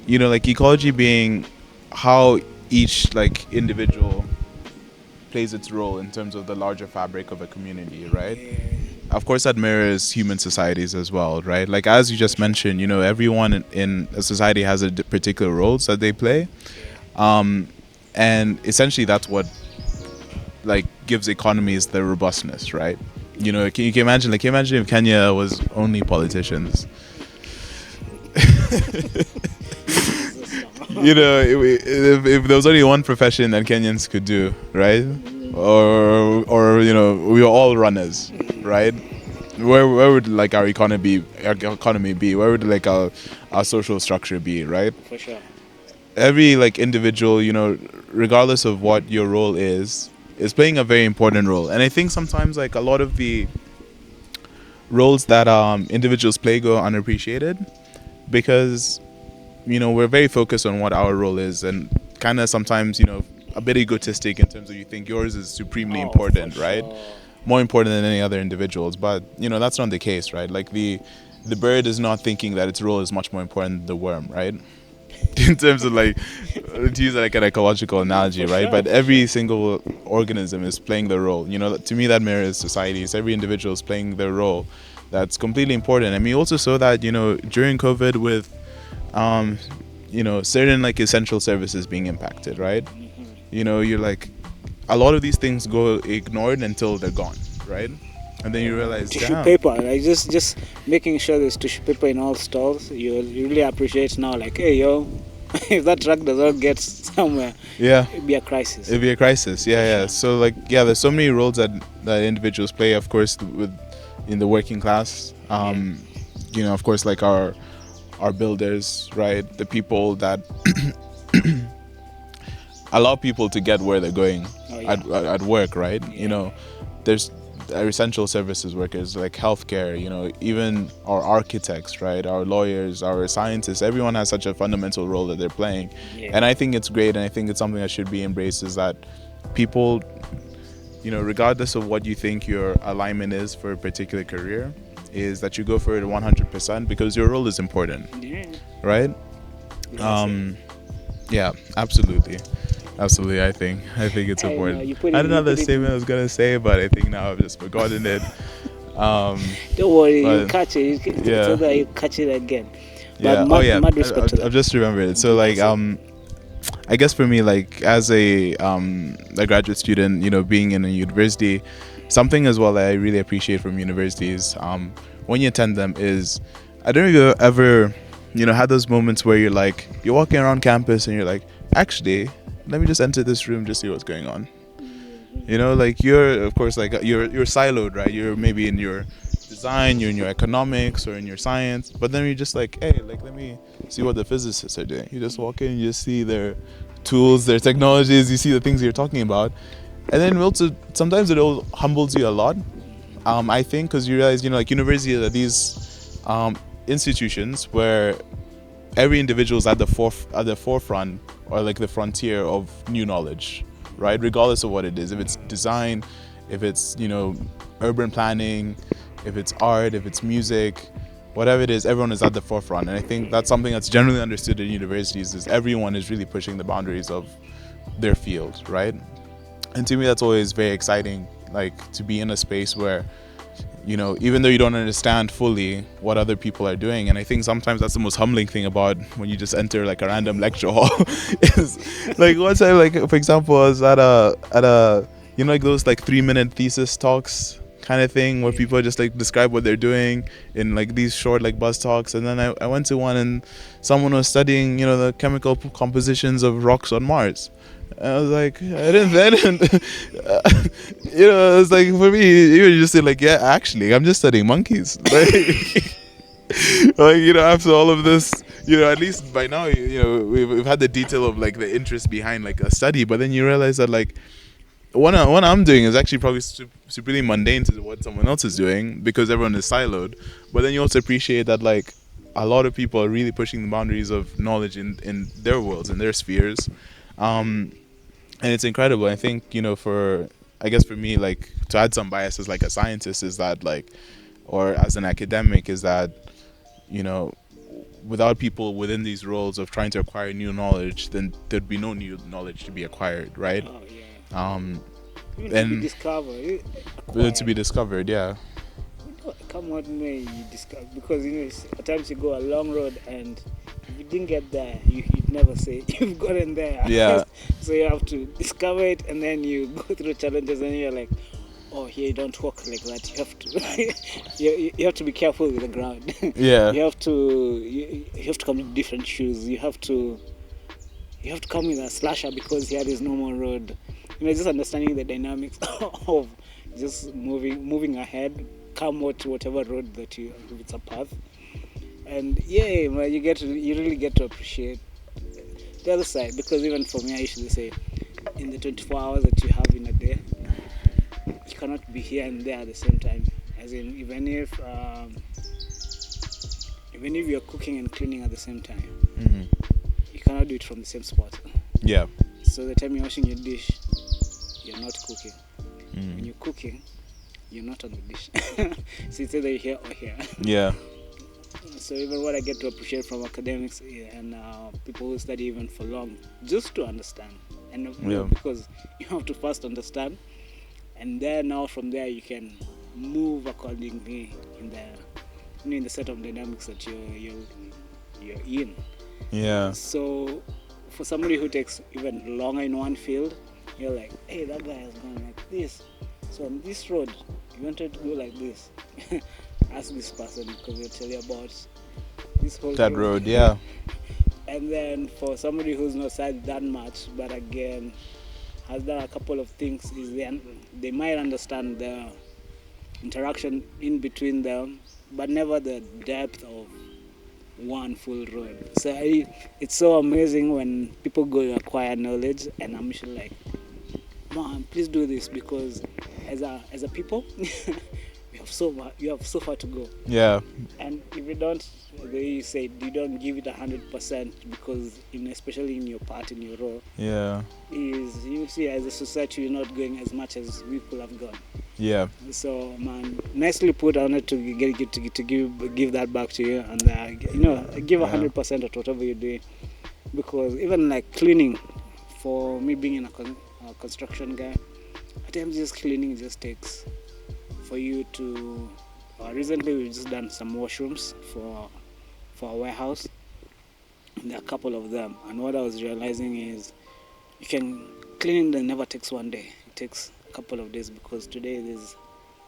like ecology being how each like individual plays its role in terms of the larger fabric of a community, right? Of course that mirrors human societies as well, right? Like as you just mentioned, everyone in a society has a particular roles that they play, and essentially that's what like gives economies their robustness, right? Can you imagine if Kenya was only politicians? If there was only one profession that Kenyans could do, right? Or we were all runners, right? Where would like our economy be? Where would like our social structure be, right? For sure. Every like individual, regardless of what your role is playing a very important role. And I think sometimes like a lot of the roles that individuals play go unappreciated because we're very focused on what our role is, and kind of sometimes a bit egotistic in terms of you think yours is supremely important, right? More important than any other individuals, but that's not the case, right? Like the bird is not thinking that its role is much more important than the worm, right? In terms of like, to use like an ecological analogy, right? But every single organism is playing their role. To me that mirrors societies. Every individual is playing their role. That's completely important. And we also saw that during COVID with certain like essential services being impacted, right? You're like, a lot of these things go ignored until they're gone, right? And then you realize, Tissue damn. paper, like just making sure there's tissue paper in all stalls. You really appreciate now, like, hey yo, if that truck does not get somewhere, Yeah, it'd be a crisis. it'd be a crisis. Yeah. So like, there's so many roles that individuals play, of course, in the working class. Of course, like our builders, right? The people that allow people to get where they're going at work, right? There's our essential services workers like healthcare, even our architects, right? Our lawyers, our scientists, everyone has such a fundamental role that they're playing. And I think it's great, and I think it's something that should be embraced, is that people, regardless of what you think your alignment is for a particular career, is that you go for it 100% because your role is important, right? Yeah, absolutely. I think it's important. I had another statement I was gonna say, but I think now I've just forgotten it. Don't worry, you catch it. So that you catch it again. But I've just remembered it. So like, I guess for me, like as a graduate student, being in a university, something as well that I really appreciate from universities, when you attend them, is I don't know if you've ever, had those moments where you're walking around campus and you're like, actually, let me just enter this room, just see what's going on. Like you're, of course, like you're siloed, right? You're maybe in your design, you're in your economics or in your science, but then you're just like, hey, like let me see what the physicists are doing. You just walk in, you just see their tools, their technologies, you see the things you're talking about, and then also sometimes it all humbles you a lot. I think because you realize, like universities are these institutions where every individual is at the forefront or like the frontier of new knowledge, right? Regardless of what it is, if it's design, if it's urban planning, if it's art, if it's music, whatever it is, everyone is at the forefront. And I think that's something that's generally understood in universities, is everyone is really pushing the boundaries of their field, right? And to me, that's always very exciting, like to be in a space where even though you don't understand fully what other people are doing. And I think sometimes that's the most humbling thing about when you just enter like a random lecture hall is like one time, like for example, I was at a like those like 3-minute thesis talks kind of thing where people just like describe what they're doing in like these short like buzz talks. And then I went to one and someone was studying the chemical compositions of rocks on Mars. And I was like, I didn't it's like, for me, you just say like, yeah, actually, I'm just studying monkeys. Like, after all of this, at least by now, we've had the detail of like the interest behind like a study, but then you realize that like, what I'm doing is actually probably really mundane to what someone else is doing because everyone is siloed. But then you also appreciate that like, a lot of people are really pushing the boundaries of knowledge in their worlds, in their spheres. And it's incredible. I think, for me, like to add some bias as like a scientist is that like, or as an academic is that, without people within these roles of trying to acquire new knowledge, then there'd be no new knowledge to be acquired, right? To be discovered. To be discovered, yeah. Come what may, you discover, because at times you go a long road and if you didn't get there, you'd never say you've gotten there. Yeah. So you have to discover it, and then you go through challenges, and you're like, oh, here you don't walk like that. You have to, you have to be careful with the ground. Yeah. You have to come with different shoes. You have to come with a slasher because here there's no more road. Just understanding the dynamics of just moving ahead. Come whatever road that if it's a path, and you really get to appreciate the other side, because even for me, I usually say in the 24 hours that you have in a day, you cannot be here and there at the same time. As in, even if you're cooking and cleaning at the same time, you cannot do it from the same spot. Yeah. So the time you're washing your dish, you're not cooking. When you're cooking, you're not on the dish. So it's either here or here. Yeah. So even what I get to appreciate from academics and people who study even for long, just to understand, and because you have to first understand, and then now from there you can move accordingly in the set of dynamics that you're in. Yeah. So for somebody who takes even longer in one field, you're like, hey, that guy has gone like this. So on this road, you wanted to go like this. Ask this person because they'll tell you about this whole That road, yeah. And then for somebody who's not studied that much, but again has done a couple of things, is they might understand the interaction in between them, but never the depth of one full road. So it's so amazing when people go to acquire knowledge, and I'm usually like, man, please do this, because as a people, you have so far to go. Yeah. And if you don't, they say you don't give it 100%, because especially in your part, in your role, Yeah. is you see as a society you're not going as much as we could have gone. Yeah. So man, nicely put. I wanted to give that back to you, and give 100% of whatever you're doing, because even like cleaning, for me being in a construction guy, at times just cleaning just takes for you to. Recently we've just done some washrooms for a warehouse, and there are a couple of them, and what I was realizing is cleaning that never takes one day, it takes a couple of days, because today there's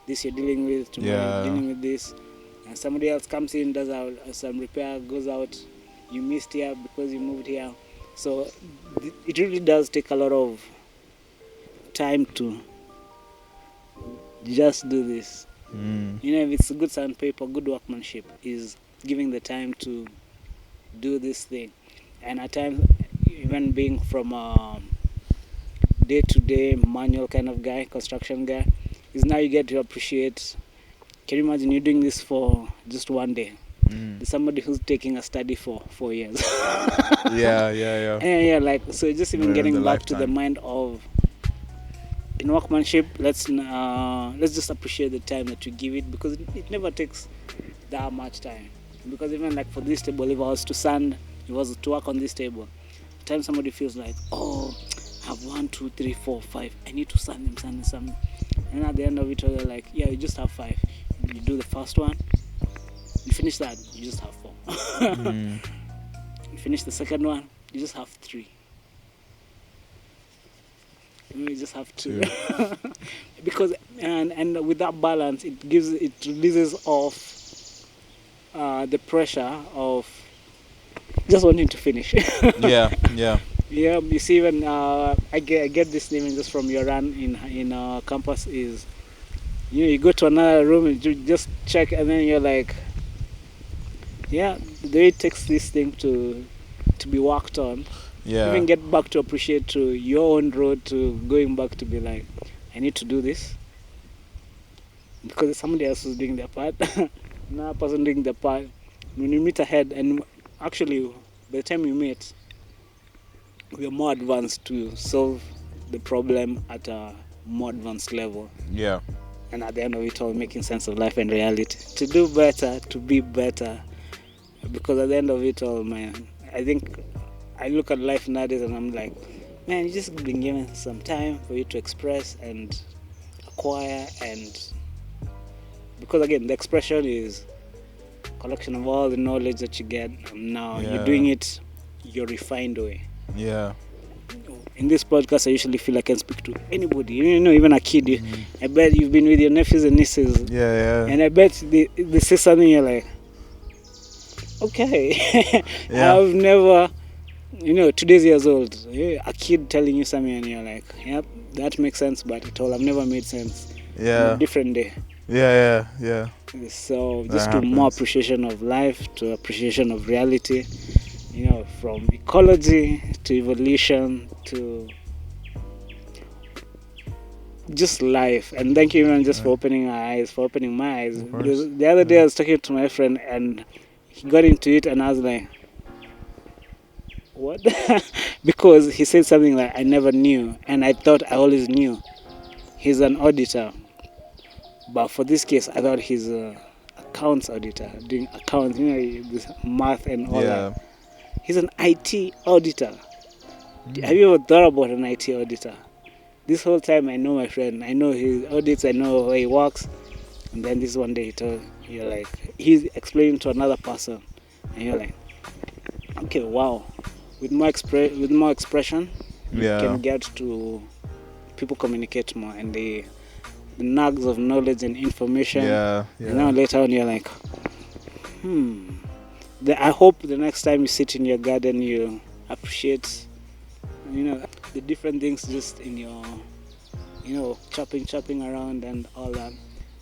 this you're dealing with, tomorrow you're dealing with this, and somebody else comes in, does some repair, goes out, you missed here because you moved here. So it really does take a lot of time to just do this. If it's good sandpaper, good workmanship is giving the time to do this thing. And at times, even being from a day-to-day manual kind of guy, construction guy, is now you get to appreciate. Can you imagine you doing this for just one day? There's somebody who's taking a study for 4 years. Yeah, like, so just even getting back to the mind of, in workmanship, let's just appreciate the time that you give it, because it never takes that much time. Because even like for this table, if I was to sand, if I was to work on this table, at times somebody feels like, oh, I have 1, 2, 3, 4, 5, I need to sand them. And at the end of it, you're like, yeah, you just have 5. You do the first one, you finish that, you just have 4. You finish the second one, you just have 3. You just have 2. Because and with that balance, it releases off the pressure of just wanting to finish. Yeah, you see, even I get this name just from your run in campus is, you go to another room and you just check, and then you're like, yeah, the way it takes this thing to be worked on. Even get back to appreciate to your own road, to going back to be like, I need to do this because somebody else is doing their part. Another person doing their part. When you meet ahead, and actually by the time you meet, we are more advanced to solve the problem at a more advanced level. Yeah. And at the end of it all, making sense of life and reality. To do better, to be better. Because at the end of it all, man, I think I look at life nowadays and I'm like, man, you just been given some time for you to express and acquire, and because again, the expression is collection of all the knowledge that you get, and now you're doing it your refined way. Yeah. In this podcast, I usually feel I can speak to anybody, even a kid. I bet you've been with your nephews and nieces. Yeah. And I bet they say something, you're like, okay. I've never, 2 years old, a kid telling you something and you're like, yep, that makes sense, but it all have never made sense. Yeah. On a different day. Yeah. So just to more appreciation of life, to appreciation of reality, from ecology to evolution to just life. And thank you, man, just for opening my eyes. The other day I was talking to my friend and he got into it and I was like, what? Because he said something like, I never knew, and I thought I always knew. He's an auditor, but for this case I thought he's a accounts auditor, doing accounts, this math and all that. He's an IT auditor. Have you ever thought about an IT auditor? This whole time I know my friend, I know his audits, I know where he works, and then this one day you're like, he's explaining to another person, and you're like, Okay, wow. With more expression, you Yeah. can get to people communicate more, and the nugs of knowledge and information. Yeah. And now later on, you're like, I hope the next time you sit in your garden, you appreciate, the different things just in your, chopping around and all that.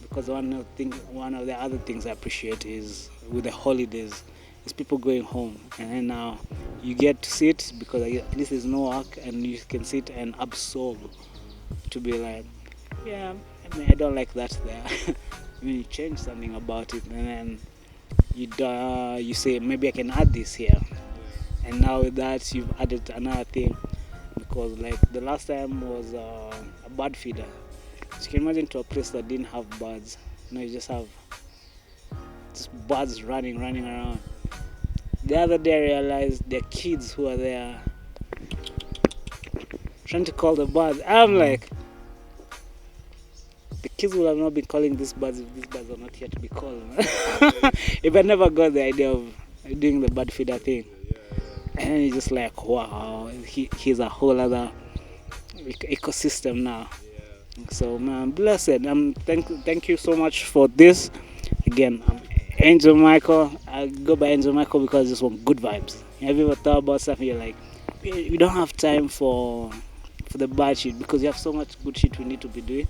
Because one of the other things I appreciate is with the holidays, is people going home, and then now you get to sit because at least there's no work, and you can sit and absorb to be like, yeah, I don't like that there. You change something about it, and then you say maybe I can add this here, and now with that you've added another thing, because like the last time was a bird feeder. So you can imagine to a place that didn't have birds. You just have just birds running around. The other day I realized there are kids who are there trying to call the birds. I'm like, the kids would have not been calling these birds if these birds are not here to be called. If I never got the idea of doing the bird feeder thing. And it's just like, wow, he's a whole other ecosystem now. So man, blessed. Thank you so much for this. Again, I'm Angel Michael. I go by Angel Michael because I just want good vibes. Have you ever thought about something you're like, we don't have time for the bad shit because you have so much good shit we need to be doing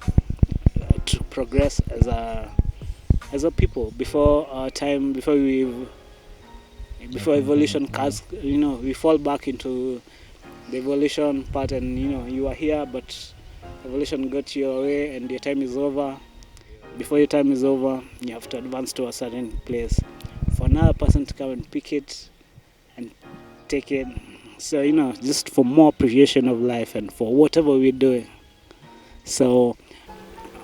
to progress as a people before our time, before evolution cuts, we fall back into the evolution part, and you are here, but evolution got you away, and your time is over. Before your time is over, you have to advance to a certain place for another person to come and pick it and take it. So just for more appreciation of life and for whatever we're doing. So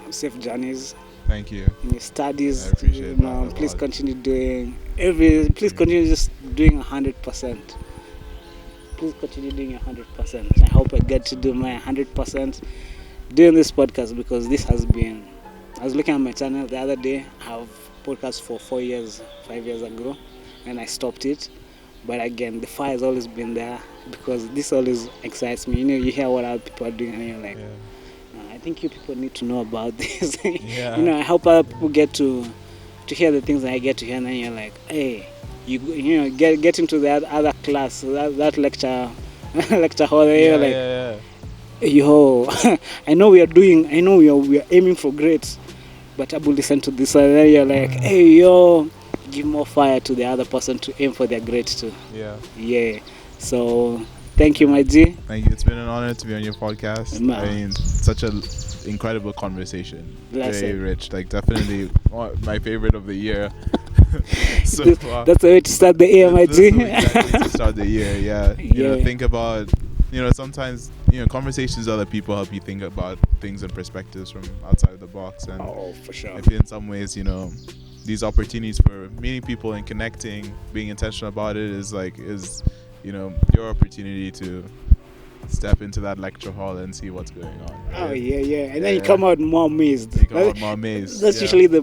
safe journeys. Thank you. In your studies, I appreciate that. please continue doing please continue just doing 100%. Please continue doing 100%. I hope I get to do my 100% doing this podcast, because this has been, I was looking at my channel the other day. I have podcasts for 5 years ago, and I stopped it. But again, the fire has always been there, because this always excites me. You hear what other people are doing, and you're like, I think you people need to know about this. Yeah. I hope other people get to hear the things that I get to hear, and then you're like, hey, get into that other class, that lecture hall. You're like, yo, I know we are aiming for grades, but I will listen to this, and then you're like, hey, yo, give more fire to the other person to aim for their grades too. Yeah. So thank you, my G. Thank you. It's been an honor to be on your podcast. I mean, such an incredible conversation. Very rich. Like, definitely my favorite of the year. So that's the way to start the year, my G. Exactly to start the year. Yeah. Think about, sometimes, conversations with other people help you think about things and perspectives from outside the box. And for sure. I feel in some ways, these opportunities for meeting people and connecting, being intentional about it is your opportunity to step into that lecture hall and see what's going on. Right? Oh yeah. And then you come out more amazed. That's usually the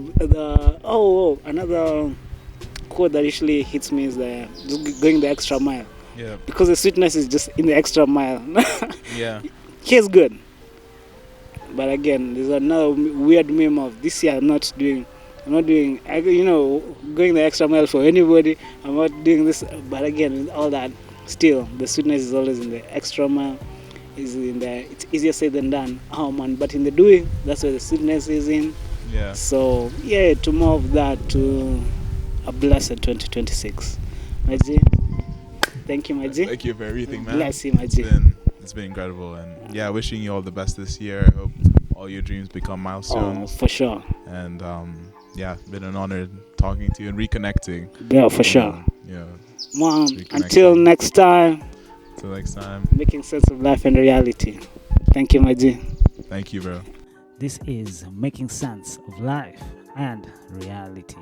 another quote that usually hits me is just going the extra mile. Yeah. Because the sweetness is just in the extra mile. Yeah. Here's good. But again, there's another weird meme of this year I'm not doing going the extra mile for anybody. I'm not doing this. But again, with all that, still the sweetness is always in the extra mile. It's easier said than done. Oh man, but in the doing, that's where the sweetness is in. Yeah. So yeah, to more of that, to a blessed 2026. My G. Thank you, my G. Thank you for everything, man. Bless you, my G. It's been incredible, and wishing you all the best this year. I hope all your dreams become milestones. Oh, for sure. And been an honor talking to you and reconnecting. Yeah, for sure. Mom, until next time. Making sense of life and reality. Thank you, my G. Thank you, bro. This is Making Sense of Life and Reality.